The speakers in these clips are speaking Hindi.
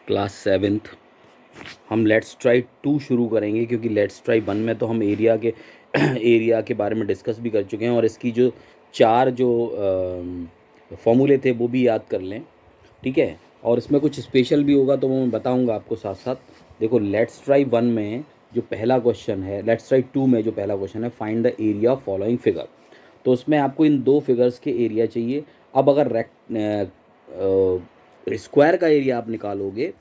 क्लास सेवेंथ हम लेट्स ट्राई 2 शुरू करेंगे, क्योंकि लेट्स ट्राई 1 में तो हम एरिया के एरिया के बारे में डिस्कस भी कर चुके हैं और इसकी जो 4 जो फॉर्मूले थे वो भी याद कर लें, ठीक है। और इसमें कुछ स्पेशल भी होगा तो वो मैं बताऊंगा आपको साथ साथ। देखो, लेट्स ट्राई 1 में जो पहला क्वेश्चन है, लेट्स ट्राई 2 में जो पहला क्वेश्चन है, find the area of following figure. तो उसमें आपको इन 2 फिगर्स के एरिया चाहिए। अब अगर स्क्वायर का एरिया आप निकालोगे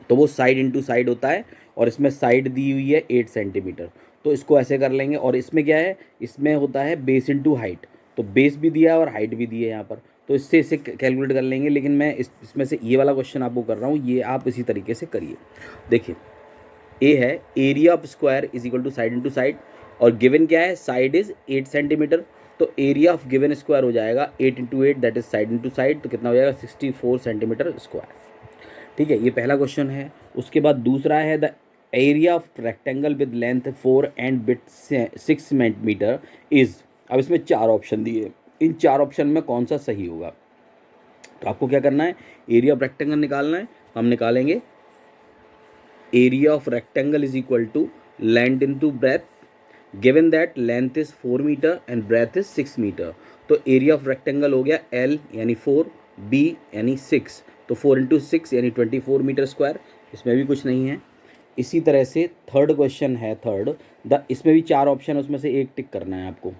तो वो साइड इंटू साइड होता है, और इसमें साइड दी हुई है 8 सेंटीमीटर। तो इसको ऐसे कर लेंगे, और इसमें क्या है, इसमें होता है बेस इंटू हाइट। तो बेस भी दिया है और हाइट भी दी है यहाँ पर, तो इससे इसे कैलकुलेट कर लेंगे। लेकिन मैं इसमें से ये वाला क्वेश्चन आपको कर रहा हूँ, ये आप इसी तरीके से करिए। देखिए, ए है area of square is equal to side into side, और गिवन क्या है, साइड इज 8 सेंटीमीटर। तो एरिया ऑफ गिवन स्क्वायर हो जाएगा 8 into 8, that is side into side, तो कितना हो जाएगा 64 सेंटीमीटर स्क्वायर। ठीक है, ये पहला क्वेश्चन है। उसके बाद दूसरा है the area of rectangle with length 4 and width 6 centimetre is. अब इसमें 4 ऑप्शन दिए, इन 4 ऑप्शन में कौन सा सही होगा। तो आपको क्या करना है, एरिया ऑफ रेक्टेंगल निकालना है। हम निकालेंगे area of rectangle is equal to length into breadth, given that length is 4 metre and breadth is 6 metre. तो एरिया ऑफ रेक्टेंगल हो गया एल यानी 4, बी यानी 6, तो 4 इंटू 6 यानी 24 मीटर स्क्वायर। इसमें भी कुछ नहीं है। इसी तरह से थर्ड क्वेश्चन है, थर्ड इसमें भी 4 ऑप्शन है, उसमें से एक टिक करना है आपको।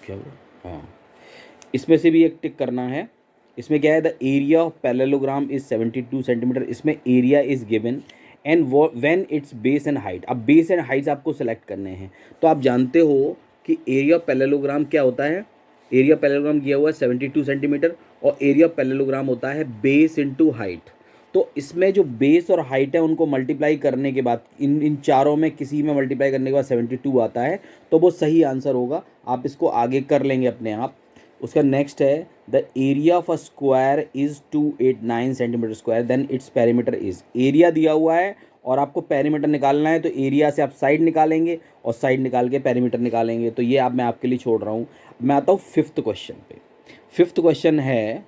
क्या हुआ, हाँ, इसमें से भी एक टिक करना है। इसमें क्या है, the area of parallelogram is 72 centimetre. इसमें area is given and when it's base and height. अब बेस एंड हाइट्स आपको सेलेक्ट करने हैं। तो आप जानते हो कि एरिया पैरेललोग्राम क्या होता है। एरिया पैरेललोग्राम दिया हुआ है 72 सेंटीमीटर, और एरिया पैरेललोग्राम होता है बेस इंटू हाइट। तो इसमें जो बेस और हाइट है उनको मल्टीप्लाई करने के बाद, इन चारों में किसी में मल्टीप्लाई करने के बाद 72 आता है, तो वो सही आंसर होगा। आप इसको आगे कर लेंगे अपने आप। उसका नेक्स्ट है the area of a square is 289 centimetre square, then its perimeter is. Area दिया हुआ है और आपको पेरीमीटर निकालना है, तो एरिया से आप साइड निकालेंगे और साइड निकाल के पेरीमीटर निकालेंगे। तो ये आप मैं आपके लिए छोड़ रहा हूँ। मैं आता हूँ फिफ्थ क्वेश्चन पे। फिफ्थ क्वेश्चन है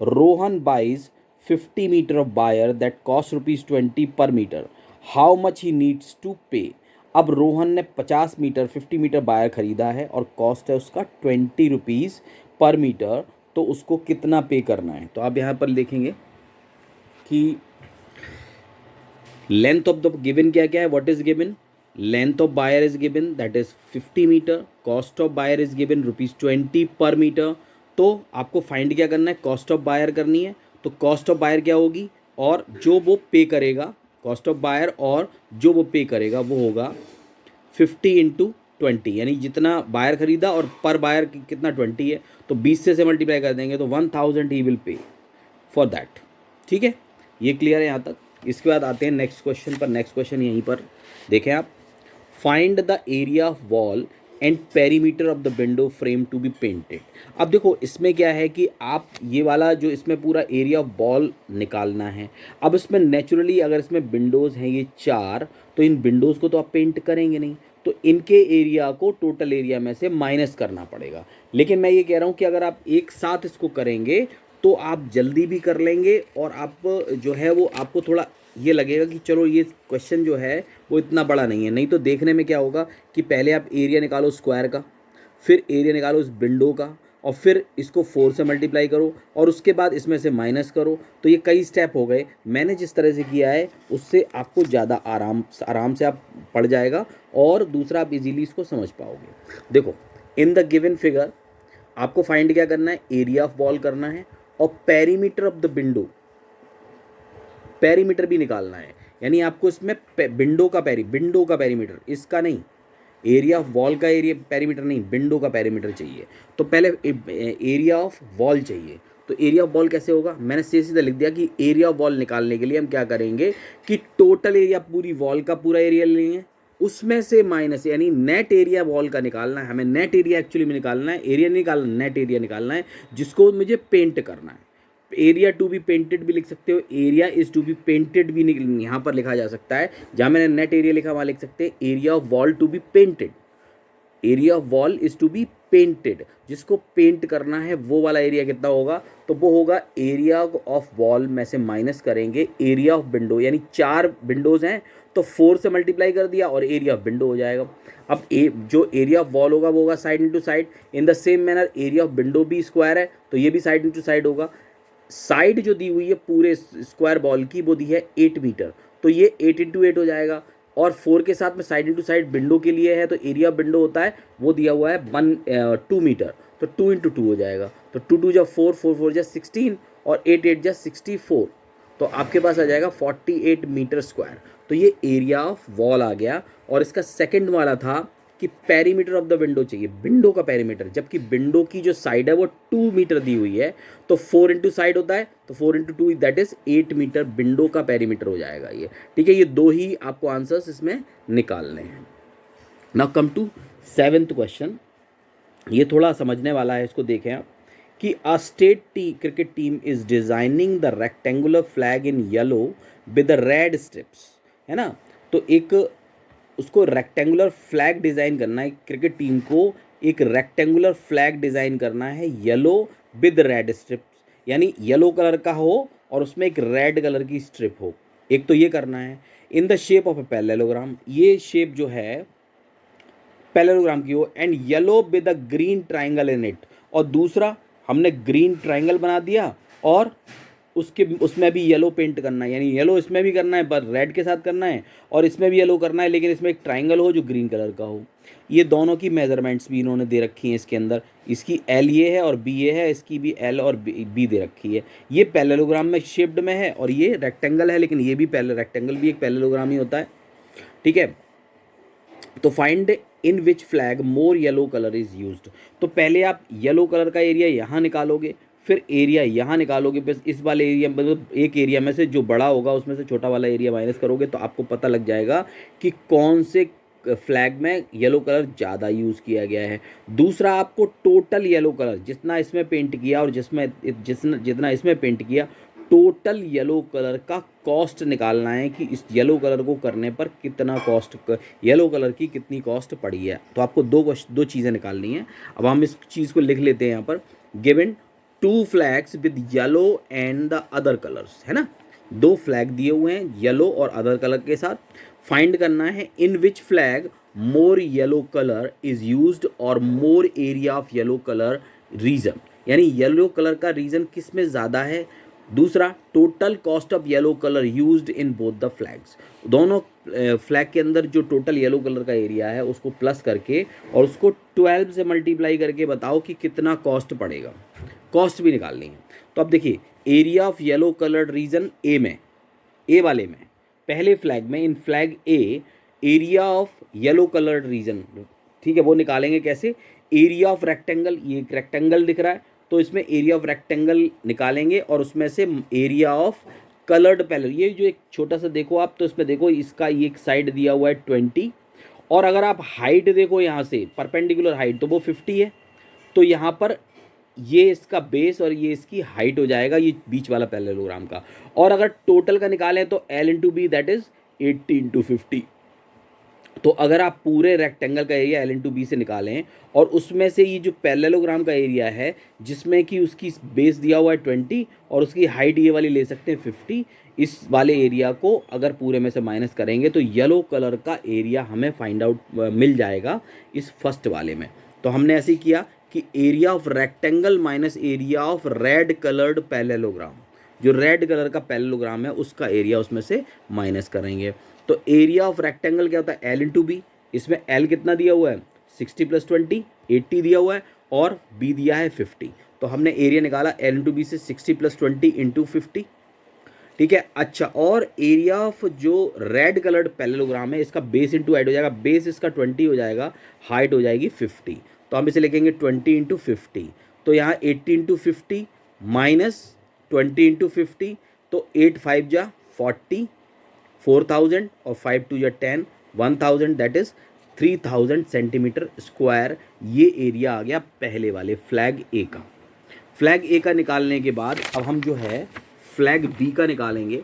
Rohan buys 50 metre of wire that cost ₹20 per metre, how much he needs to pay. अब रोहन ने 50 मीटर बायर खरीदा है और कॉस्ट है उसका ₹20 पर मीटर, तो उसको कितना पे करना है। तो आप यहाँ पर देखेंगे कि लेंथ ऑफ द गिवन क्या क्या है, what is given, length of wire is given that is 50 metre, cost of wire is given ₹20 per metre. तो आपको फाइंड क्या करना है, कॉस्ट ऑफ बायर करनी है। तो कॉस्ट ऑफ बायर क्या होगी, और जो वो पे करेगा, कॉस्ट ऑफ बायर और जो वो पे करेगा वो होगा 50 इंटू 20, यानी जितना बायर खरीदा और पर बायर कितना 20 है, तो 20 से मल्टीप्लाई कर देंगे तो 1000 he will pay for that. ठीक है, ये क्लियर है यहाँ तक। इसके बाद आते हैं नेक्स्ट क्वेश्चन पर। नेक्स्ट क्वेश्चन यहीं पर देखें आप, find the area of wall and perimeter of the window frame to be painted. अब देखो, इसमें क्या है कि आप ये वाला जो इसमें पूरा एरिया ऑफ वॉल निकालना है। अब इसमें नेचुरली अगर इसमें विंडोज़ हैं ये 4, तो इन विंडोज़ को तो आप पेंट करेंगे नहीं, तो इनके एरिया को टोटल एरिया में से माइनस करना पड़ेगा। लेकिन मैं ये कह रहा हूँ कि अगर आप एक साथ इसको करेंगे तो आप जल्दी भी कर लेंगे, और आप जो है वो आपको थोड़ा ये लगेगा कि चलो ये क्वेश्चन जो है वो इतना बड़ा नहीं है। नहीं तो देखने में क्या होगा कि पहले आप एरिया निकालो स्क्वायर का, फिर एरिया निकालो इस विंडो का, और फिर इसको 4 से मल्टीप्लाई करो, और उसके बाद इसमें से माइनस करो। तो ये कई स्टेप हो गए। मैंने जिस तरह से किया है उससे आपको ज़्यादा आराम से आप पढ़ जाएगा, और दूसरा आप इजीली इसको समझ पाओगे। देखो, इन द गिवन फिगर आपको फाइंड क्या करना है, एरिया ऑफ वॉल करना है, और perimeter of the window, perimeter भी निकालना है। यानी आपको इसमें विंडो का पेरीमीटर, इसका नहीं, एरिया ऑफ वॉल का एरिया पेरीमीटर नहीं, विंडो का पेरीमीटर चाहिए। तो पहले एरिया ऑफ वॉल चाहिए। तो एरिया ऑफ वॉल कैसे होगा, मैंने सीधा लिख दिया कि एरिया ऑफ वॉल निकालने के लिए हम क्या करेंगे कि टोटल एरिया, पूरी वॉल का पूरा एरिया लेंगे, उसमें से माइनस, यानी नेट एरिया वॉल का निकालना है हमें। नेट एरिया एक्चुअली में निकालना है, एरिया नहीं निकालना, नेट एरिया निकालना है, जिसको मुझे पेंट करना है। एरिया टू बी पेंटेड भी लिख सकते हो, area is to be painted भी यहाँ पर लिखा जा सकता है। जहाँ मैंने नेट एरिया लिखा वहाँ लिख सकते हैं area of wall to be painted. Area of wall is to be painted, जिसको पेंट करना है वो वाला एरिया कितना होगा, तो वो होगा एरिया ऑफ वॉल में से माइनस करेंगे एरिया ऑफ विंडो, यानी 4 विंडोज हैं तो 4 से मल्टीप्लाई कर दिया और एरिया ऑफ विंडो हो जाएगा। अब जो एरिया ऑफ वॉल होगा वो होगा side into side. In the same manner area of window भी स्क्वायर है तो ये भी साइड इंटू साइड होगा। साइड जो दी हुई है पूरे स्क्वायर बॉल की वो दी है 8 मीटर, तो ये 8 इंटू 8 हो जाएगा। और 4 के साथ में साइड इंटू साइड विंडो के लिए है तो एरिया विंडो होता है वो दिया हुआ है 2 मीटर, तो 2 इंटू 2 हो जाएगा। तो 2 2 जा 4, 4 4 जा 16 और 8 8 जा 64, तो आपके पास आ जाएगा 48 मीटर स्क्वायर। तो ये एरिया ऑफ वॉल आ गया। और इसका सेकंड वाला था कि पेरीमीटर ऑफ द विंडो चाहिए, विंडो का पेरीमीटर, जबकि विंडो की जो साइड है वो 2 मीटर दी हुई है तो 4 इंटू साइड होता है तो 4 into 2 that is 8 metre window का पेरीमीटर हो जाएगा ये। ठीक है, ये 2 ही आपको आंसर्स इसमें निकालने हैं। Now come to 7th question. ये थोड़ा समझने वाला है, इसको देखें आप कि a state cricket team is designing the rectangular flag in yellow with red stripes, है ना। तो एक उसको रेक्टेंगुलर फ्लैग डिज़ाइन करना है, क्रिकेट टीम को एक रेक्टेंगुलर फ्लैग डिज़ाइन करना है येलो विद रेड स्ट्रिप्स, यानी येलो कलर का हो और उसमें एक रेड कलर की स्ट्रिप हो। एक तो ये करना है in the shape of a parallelogram, ये शेप जो है पैरेललोग्राम की हो, and yellow with a green triangle in it, और दूसरा हमने ग्रीन ट्राइंगल बना दिया और उसमें भी येलो पेंट करना है, यानी येलो इसमें भी करना है पर रेड के साथ करना है, और इसमें भी येलो करना है लेकिन इसमें एक ट्राइंगल हो जो ग्रीन कलर का हो। ये दोनों की मेजरमेंट्स भी इन्होंने दे रखी हैं इसके अंदर, इसकी एल ये है और बी ये है, इसकी भी एल और बी दे रखी है। ये पैरेललोग्राम में शेप्ड में है और ये रेक्टेंगल है, लेकिन ये भी रेक्टेंगल भी एक पैरेललोग्राम ही होता है। ठीक है, तो find in which flag more yellow colour is used. तो पहले आप येलो कलर का एरिया यहाँ निकालोगे, फिर एरिया यहाँ निकालोगे, बस इस वाले एरिया मतलब एक एरिया में से जो बड़ा होगा उसमें से छोटा वाला एरिया माइनस करोगे तो आपको पता लग जाएगा कि कौन से फ्लैग में येलो कलर ज़्यादा यूज़ किया गया है। दूसरा, आपको टोटल येलो कलर जितना इसमें पेंट किया और जितना इसमें पेंट किया, टोटल येलो कलर का कॉस्ट निकालना है कि इस येलो कलर को करने पर कितना कॉस्ट, येलो कलर की कितनी कॉस्ट पड़ी है। तो आपको दो चीज़ें निकालनी है। अब हम इस चीज़ को लिख लेते हैं यहाँ पर, given 2 flags with yellow and the other colours, है ना। 2 फ्लैग दिए हुए हैं येलो और अदर कलर के साथ। फाइंड करना है in which flag more yellow colour is used और more area of yellow colour region, यानी येलो कलर का रीजन किस में ज़्यादा है। दूसरा, total cost of yellow colour used in both the flags, दोनों फ्लैग के अंदर जो टोटल येलो कलर का एरिया है उसको प्लस करके और उसको 12 से मल्टीप्लाई करके बताओ कि कितना कॉस्ट पड़ेगा, कॉस्ट भी निकालनी है। तो अब देखिए, area of yellow coloured region A में, ए वाले में, पहले फ्लैग में, in flag A, area of yellow coloured region, ठीक है, वो निकालेंगे कैसे। एरिया ऑफ रेक्टेंगल, ये एक रेक्टेंगल दिख रहा है तो इसमें एरिया ऑफ रेक्टेंगल निकालेंगे और उसमें से एरिया ऑफ कलर्ड पैनल, ये जो एक छोटा सा देखो आप, तो इसमें देखो इसका ये एक साइड दिया हुआ है 20, और अगर आप हाइट देखो यहाँ से परपेंडिकुलर हाइट तो वो 50 है, तो यहाँ पर ये इसका बेस और ये इसकी हाइट हो जाएगा, ये बीच वाला पैरेललोग्राम का। और अगर टोटल का निकालें तो L into B that is 80 into 50। तो अगर आप पूरे रेक्टेंगल का एरिया L इंटू बी से निकालें और उसमें से ये जो पैरेललोग्राम का एरिया है जिसमें कि उसकी बेस दिया हुआ है 20 और उसकी हाइट ये वाली ले सकते हैं 50, इस वाले एरिया को अगर पूरे में से माइनस करेंगे तो येलो कलर का एरिया हमें फाइंड आउट मिल जाएगा इस फर्स्ट वाले में। तो हमने ऐसे ही किया कि area of rectangle minus area of red coloured parallelogram, जो रेड कलर का पैरेललोग्राम है उसका एरिया उसमें से माइनस करेंगे। तो एरिया ऑफ रेक्टेंगल क्या होता है, L इंटू बी, इसमें L कितना दिया हुआ है 60 + 20 80 दिया हुआ है और B दिया है 50, तो हमने एरिया निकाला L इंटू बी से 60 + 20 इंटू 50। ठीक है, अच्छा, और एरिया ऑफ जो रेड कलर्ड पैरेललोग्राम है इसका बेस इंटू हाइट हो जाएगा, बेस इसका 20 हो जाएगा, हाइट हो जाएगी 50, तो हम इसे लिखेंगे 20 इंटू 50। तो यहाँ 80 इंटू 50 माइनस 20 इंटू 50, तो 8 5 जा 40, 4000 और 5 2 या 10, 1000 दैट इज 3000 सेंटीमीटर स्क्वायर। ये एरिया आ गया पहले वाले फ्लैग ए का। फ्लैग ए का निकालने के बाद अब हम जो है फ्लैग बी का निकालेंगे,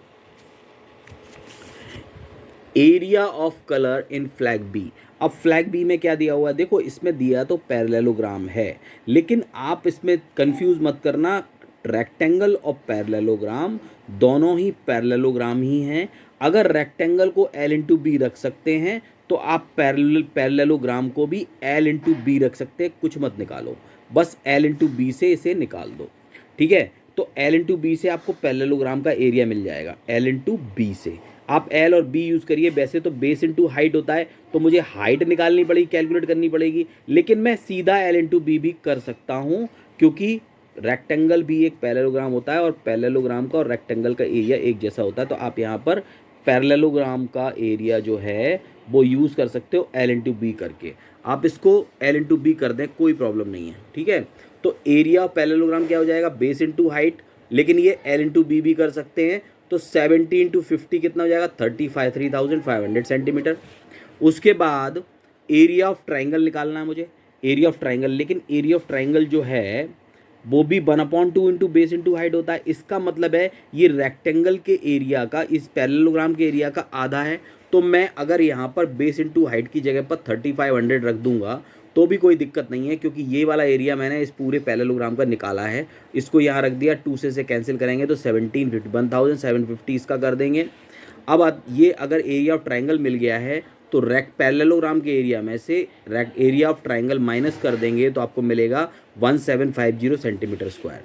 area of colour in flag B. अब फ्लैग बी में क्या दिया हुआ है, देखो इसमें दिया तो पैरेललोग्राम है, लेकिन आप इसमें कंफ्यूज मत करना, रेक्टेंगल और पैरेललोग्राम दोनों ही पैरेललोग्राम ही हैं। अगर रेक्टेंगल को एल इंटू बी रख सकते हैं तो आप पैरेललोग्राम को भी एल इंटू बी रख सकते हैं, कुछ मत निकालो, बस एल इंटू बी से इसे निकाल दो, ठीक है। तो एल इंटू बी से आपको पैरेललोग्राम का एरिया मिल जाएगा, एल इंटू बी से आप एल और बी यूज़ करिए। वैसे तो बेस इंटू हाइट होता है, तो मुझे हाइट निकालनी पड़ेगी, कैलकुलेट करनी पड़ेगी, लेकिन मैं सीधा एल इंटू बी भी कर सकता हूँ, क्योंकि रेक्टेंगल भी एक पैरेललोग्राम होता है और पैरेललोग्राम का और रेक्टेंगल का एरिया एक जैसा होता है। तो आप यहाँ पर पैरेललोग्राम का एरिया जो है वो यूज़ कर सकते हो एल इंटू बी करके। आप इसको एल इंटू बी कर दें, कोई प्रॉब्लम नहीं है, ठीक है। तो एरिया पैरेललोग्राम क्या हो जाएगा, बेस इंटू हाइट, लेकिन ये एल इंटू बी भी कर सकते हैं। तो 70 इंटू 50 कितना हो जाएगा, 3500 सेंटीमीटर। उसके बाद एरिया ऑफ ट्राइंगल निकालना है मुझे, एरिया ऑफ ट्राइंगल, लेकिन एरिया ऑफ ट्राइंगल जो है वो भी 1/2 इंटू बेस इंटू हाइट होता है। इसका मतलब है ये रेक्टेंगल के एरिया का, इस पैरेललोग्राम के एरिया का आधा है। तो मैं अगर यहाँ पर बेस इंटू हाइट की जगह पर 3500 रख दूंगा तो भी कोई दिक्कत नहीं है, क्योंकि ये वाला एरिया मैंने इस पूरे पैरेललोग्राम का निकाला है। इसको यहाँ रख दिया, 2 से कैंसिल करेंगे तो 1750 इसका कर देंगे। अब ये अगर एरिया ऑफ ट्राइंगल मिल गया है तो पैरेललोग्राम के एरिया में से एरिया ऑफ ट्राइंगल माइनस कर देंगे तो आपको मिलेगा 1750 सेंटीमीटर स्क्वायर,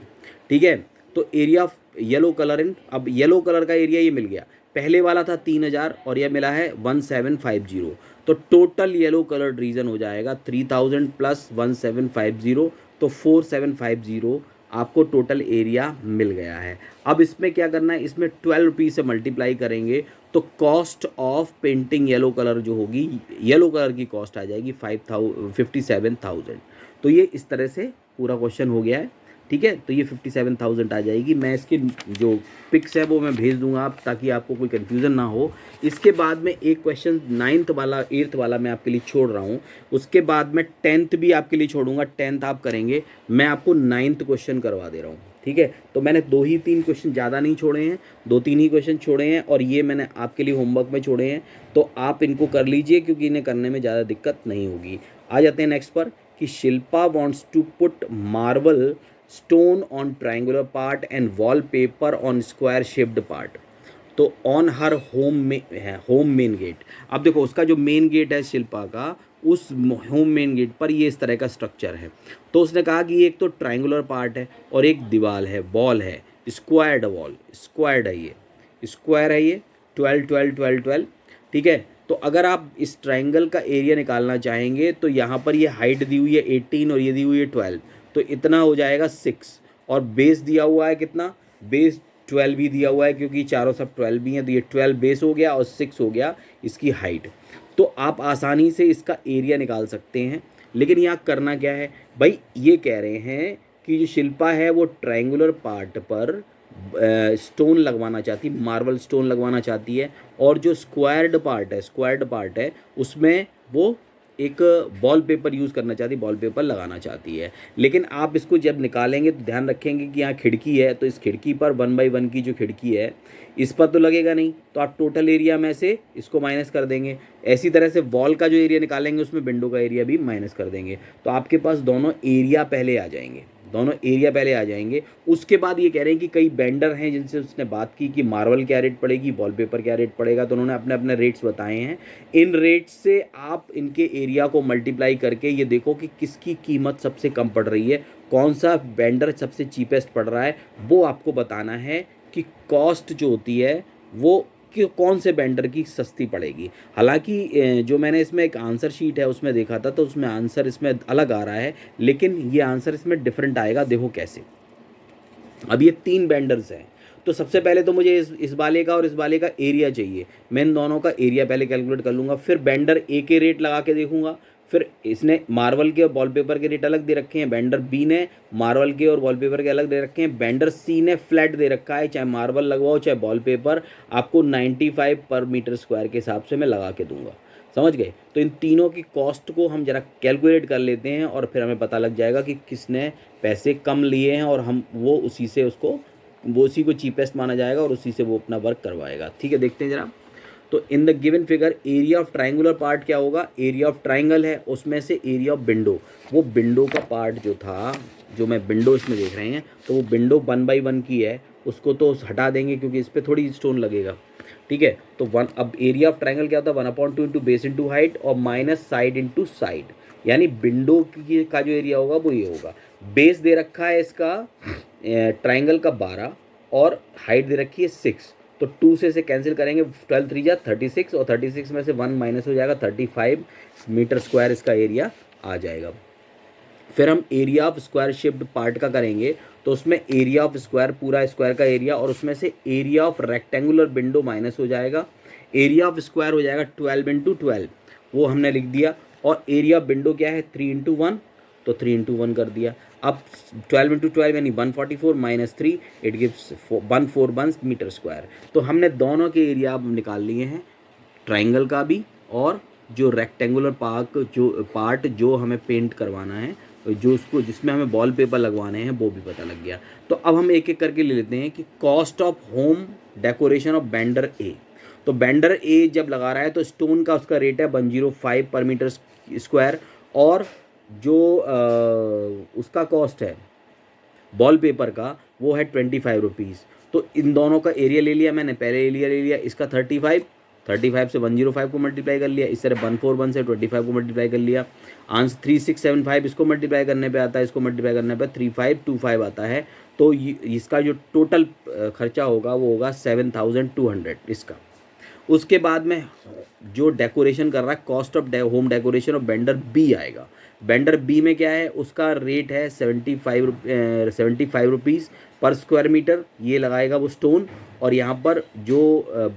ठीक है। तो एरिया ऑफ येलो कलर इन, अब येलो कलर का एरिया ये मिल गया, पहले वाला था 3000 और यह मिला है 1750। तो टोटल येलो कलर्ड रीजन हो जाएगा 3000 प्लस 1750, तो 4750 आपको टोटल एरिया मिल गया है। अब इसमें क्या करना है, इसमें 12 रुपीज़ से मल्टीप्लाई करेंगे तो cost of painting yellow colour जो होगी, येलो कलर की कॉस्ट आ जाएगी 57,000। तो ये इस तरह से पूरा क्वेश्चन हो गया है, ठीक है। तो ये 57,000 आ जाएगी। मैं इसके जो पिक्स है वो मैं भेज दूंगा आप, ताकि आपको कोई कन्फ्यूज़न ना हो। इसके बाद में एक क्वेश्चन 9th वाला 8th वाला मैं आपके लिए छोड़ रहा हूँ, उसके बाद मैं 10th भी आपके लिए छोड़ूंगा, 10th आप करेंगे, मैं आपको 9th क्वेश्चन करवा दे रहा हूँ, ठीक है। तो मैंने 2 ही 3 क्वेश्चन, ज़्यादा नहीं छोड़े हैं, 2-3 ही क्वेश्चन छोड़े हैं, और ये मैंने आपके लिए होमवर्क में छोड़े हैं, तो आप इनको कर लीजिए, क्योंकि इन्हें करने में ज़्यादा दिक्कत नहीं होगी। आ जाते हैं नेक्स्ट पर, कि Shilpa wants to put marble stone on triangular part and wall paper on square shaped part, तो on her home main gate. अब देखो उसका जो मेन गेट है शिल्पा का, उस होम मेन गेट पर ये इस तरह का स्ट्रक्चर है। तो उसने कहा कि एक तो ट्राइंगुलर पार्ट है और एक दीवार है, वॉल है, स्क्वायर्ड वॉल, स्क्वायर्ड है, ये स्क्वायर है, ये 12 12 12 12, ठीक है। तो अगर आप इस ट्राइंगल का एरिया निकालना चाहेंगे तो यहाँ पर ये हाइट दी हुई है 18 और ये दी हुई है 12, तो इतना हो जाएगा 6, और बेस दिया हुआ है कितना, बेस 12 भी दिया हुआ है, क्योंकि चारों सब 12 भी हैं, तो ये 12 बेस हो गया और 6 हो गया इसकी हाइट। तो आप आसानी से इसका एरिया निकाल सकते हैं। लेकिन यहाँ करना क्या है भाई, ये कह रहे हैं कि जो शिल्पा है वो ट्रायंगुलर पार्ट पर स्टोन लगवाना चाहती, मार्बल स्टोन लगवाना चाहती है, और जो स्क्वायर्ड पार्ट है उसमें वो एक बॉल पेपर यूज़ करना चाहती, बॉल पेपर लगाना चाहती है। लेकिन आप इसको जब निकालेंगे तो ध्यान रखेंगे कि यहाँ खिड़की है, तो इस खिड़की पर 1/1 की जो खिड़की है इस पर तो लगेगा नहीं, तो आप टोटल एरिया में से इसको माइनस कर देंगे। ऐसी तरह से वॉल का जो एरिया निकालेंगे उसमें विंडो का एरिया भी माइनस कर देंगे, तो आपके पास दोनों एरिया पहले आ जाएंगे। उसके बाद ये कह रहे हैं कि कई बेंडर हैं जिनसे उसने बात की कि मार्बल क्या रेट पड़ेगी, वॉलपेपर क्या रेट पड़ेगा, तो उन्होंने अपने अपने रेट्स बताए हैं। इन रेट्स से आप इनके एरिया को मल्टीप्लाई करके ये देखो कि किसकी कीमत सबसे कम पड़ रही है, कौन सा बेंडर सबसे चीपेस्ट पड़ रहा है, वो आपको बताना है कि कॉस्ट जो होती है वो कि कौन से बेंडर की सस्ती पड़ेगी। हालांकि जो मैंने इसमें एक आंसर शीट है उसमें देखा था, तो उसमें आंसर इसमें अलग आ रहा है, लेकिन ये आंसर इसमें डिफरेंट आएगा। देखो कैसे, अब ये 3 बेंडर्स हैं, तो सबसे पहले तो मुझे इस वाले का और इस वाले का एरिया चाहिए। मैं इन दोनों का एरिया पहले कैलकुलेट कर लूँगा, फिर बेंडर ए के रेट लगा के देखूंगा। फिर इसने मार्बल के और वॉलपेपर के रेट अलग दे रखे हैं, बेंडर बी ने मार्बल के और वॉलपेपर के अलग दे रखे हैं, बेंडर सी ने फ्लैट दे रखा है, चाहे मार्बल लगवाओ चाहे वॉलपेपर, आपको 95 पर मीटर स्क्वायर के हिसाब से मैं लगा के दूंगा। समझ गए? तो इन तीनों की कॉस्ट को हम जरा कैलकुलेट कर लेते हैं और फिर हमें पता लग जाएगा कि किसने पैसे कम लिए हैं, और हम वो उसी को चीपेस्ट माना जाएगा और उसी से वो अपना वर्क करवाएगा। ठीक है, देखते हैं जरा। तो in the given figure area of triangular part क्या होगा, एरिया ऑफ ट्राइंगल है उसमें से एरिया ऑफ विंडो, वो विंडो का पार्ट जो था, जो मैं विंडो इसमें देख रहे हैं, तो वो विंडो 1/1 की है, उसको तो हटा देंगे क्योंकि इस पर थोड़ी स्टोन लगेगा, ठीक है। तो वन, अब एरिया ऑफ ट्राइंगल क्या होता है, 1/2 इंटू बेस इंटू हाइट और माइनस साइड इंटू साइड, यानी विंडो की का जो एरिया होगा वो ये होगा। बेस दे रखा है इसका ट्राइंगल का 12 और हाइट दे रखी है 6, तो 2 से इसे कैंसिल करेंगे, 12 3 जा 36 और 36 में से 1 माइनस हो जाएगा, 35 मीटर स्क्वायर इसका एरिया आ जाएगा। फिर हम area of square shaped part का करेंगे, तो उसमें एरिया ऑफ स्क्वायर, पूरा स्क्वायर का एरिया, और उसमें से area of rectangular window minus हो जाएगा, एरिया ऑफ स्क्वायर हो जाएगा 12 इंटू 12, वो हमने लिख दिया, और एरिया ऑफ विंडो क्या है 3 इंटू 1, तो 3 इंटू 1 कर दिया। अब 12 इंटू 12 यानी 144 minus 3 it gives 141 metre square. तो हमने दोनों के एरिया अब निकाल लिए हैं, ट्राइंगल का भी और जो रेक्टेंगुलर पार्ट जो हमें पेंट करवाना है, जो उसको जिसमें हमें वॉल पेपर लगवाने हैं, वो भी पता लग गया। तो अब हम एक एक करके ले लेते हैं कि cost of home decoration of vendor A. तो बेंडर ए जब लगा रहा है तो स्टोन का उसका रेट है 105 पर मीटर स्क्वायर, और जो उसका कॉस्ट है वॉल पेपर का वो है 25 रुपीज़। तो इन दोनों का एरिया ले लिया मैंने, पहले एरिया ले लिया इसका 35 से 105 को मल्टीप्लाई कर लिया, इस तरह 141 से 25 को मल्टीप्लाई कर लिया, आंसर 3675 इसको मल्टीप्लाई करने पे आता है, इसको मल्टीप्लाई करने पे 3525 आता है। तो इसका जो टोटल खर्चा होगा वो होगा 7200 इसका। उसके बाद में जो डेकोरेशन कर रहा है, cost of home decoration of vendor B आएगा। बेंडर बी में क्या है, उसका रेट है 75 रुपीज़ पर स्क्वायर मीटर, ये लगाएगा वो स्टोन, और यहाँ पर जो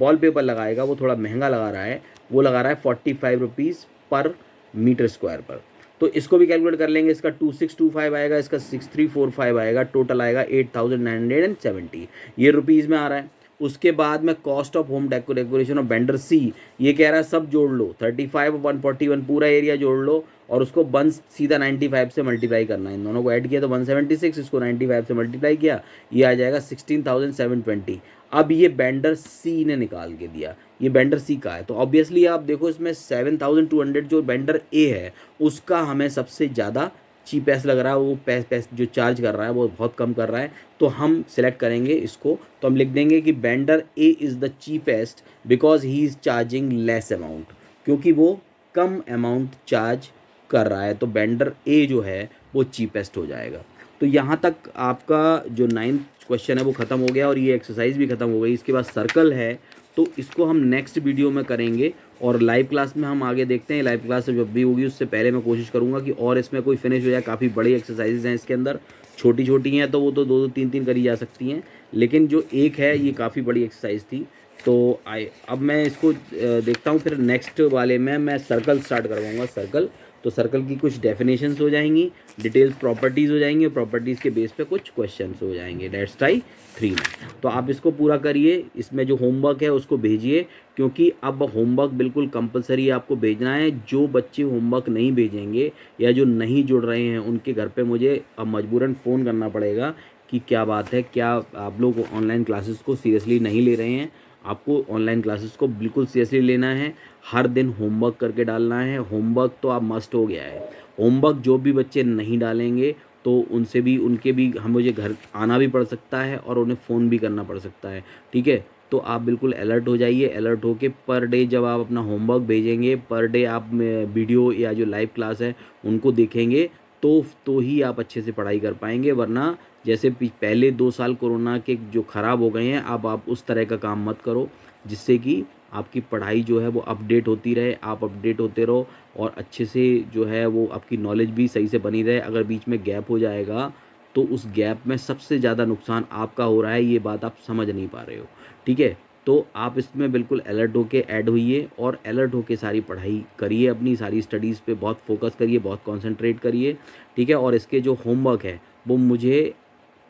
वॉल पेपर लगाएगा वो थोड़ा महंगा लगा रहा है, वो लगा रहा है 45 रुपीज़ पर मीटर स्क्वायर पर। तो इसको भी कैलकुलेट कर लेंगे, इसका 2625 आएगा, इसका 6345 आएगा, टोटल आएगा 8970, ये रुपीज़ में आ रहा है। उसके बाद में cost of home decoration of vendor C, ये कह रहा है सब जोड़ लो, 35 और 141 पूरा एरिया जोड़ लो, और उसको 1 सीधा 95 से मल्टीप्लाई करना है, इन दोनों को ऐड किया तो 176, इसको 95 से मल्टीप्लाई किया, ये आ जाएगा 16,720। अब ये बेंडर सी ने निकाल के दिया, ये बेंडर सी का है, तो ऑब्वियसली आप देखो इसमें 7200 जो बेंडर ए है उसका हमें सबसे ज़्यादा चीपेस्ट लग रहा है, वो पैस जो चार्ज कर रहा है वो बहुत कम कर रहा है, तो हम सिलेक्ट करेंगे इसको। तो हम लिख देंगे कि vendor A is the cheapest because he is charging less amount, क्योंकि वो कम अमाउंट चार्ज कर रहा है, तो बेंडर ए जो है वो चीपेस्ट हो जाएगा। तो यहाँ तक आपका जो 9th क्वेश्चन है वो ख़त्म हो गया, और ये एक्सरसाइज भी ख़त्म हो गई। इसके बाद सर्कल है, तो इसको हम नेक्स्ट वीडियो में करेंगे, और लाइव क्लास में हम आगे देखते हैं। लाइव क्लास जब भी होगी उससे पहले मैं कोशिश करूंगा कि और इसमें कोई फिनिश हो जाए। काफ़ी बड़ी एक्सरसाइजेज हैं इसके अंदर, छोटी छोटी हैं तो वो तो 2-2 3-3 करी जा सकती हैं, लेकिन जो एक है ये काफ़ी बड़ी एक्सरसाइज थी। तो अब मैं इसको देखता हूँ, फिर नेक्स्ट वाले में मैं सर्कल स्टार्ट करवाऊँगा। सर्कल, तो सर्कल की कुछ डेफिनेशंस हो जाएंगी, डिटेल्स प्रॉपर्टीज़ हो जाएंगी, और प्रॉपर्टीज़ के बेस पे कुछ क्वेश्चंस हो जाएंगे डेट्स टाइप 3 में। तो आप इसको पूरा करिए, इसमें जो होमवर्क है उसको भेजिए, क्योंकि अब होमवर्क बिल्कुल कंपलसरी आपको भेजना है। जो बच्चे होमवर्क नहीं भेजेंगे या जो नहीं जुड़ रहे हैं उनके घर पे मुझे अब मजबूरन फ़ोन करना पड़ेगा कि क्या बात है, क्या आप लोग ऑनलाइन क्लासेस को सीरियसली नहीं ले रहे हैं। आपको ऑनलाइन क्लासेस को बिल्कुल सीरियसली लेना है, हर दिन होमवर्क करके डालना है। होमवर्क तो आप मस्ट हो गया है। होमवर्क जो भी बच्चे नहीं डालेंगे तो उनसे भी, उनके भी हम मुझे घर आना भी पड़ सकता है और उन्हें फ़ोन भी करना पड़ सकता है, ठीक है। तो आप बिल्कुल अलर्ट हो जाइए। अलर्ट होके पर डे जब आप अपना होमवर्क भेजेंगे, पर डे आप वीडियो या जो लाइव क्लास है उनको देखेंगे, तो ही आप अच्छे से पढ़ाई कर पाएंगे। वरना जैसे पहले 2 साल कोरोना के जो ख़राब हो गए हैं, अब आप उस तरह का काम मत करो, जिससे कि आपकी पढ़ाई जो है वो अपडेट होती रहे, आप अपडेट होते रहो, और अच्छे से जो है वो आपकी नॉलेज भी सही से बनी रहे। अगर बीच में गैप हो जाएगा तो उस गैप में सबसे ज़्यादा नुकसान आपका हो रहा है, ये बात आप समझ नहीं पा रहे हो, ठीक है। तो आप इसमें बिल्कुल अलर्ट होके ऐड होइए, और अलर्ट होके सारी पढ़ाई करिए, अपनी सारी स्टडीज़ पे बहुत फोकस करिए, बहुत कंसंट्रेट करिए, ठीक है। और इसके जो होमवर्क है वो मुझे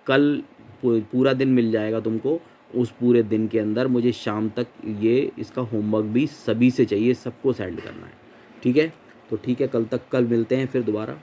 कल पूरा दिन मिल जाएगा तुमको। उस पूरे दिन के अंदर मुझे शाम तक ये इसका होमवर्क भी सभी से चाहिए, सबको सेंड करना है, ठीक है। तो ठीक है, कल मिलते हैं फिर दोबारा।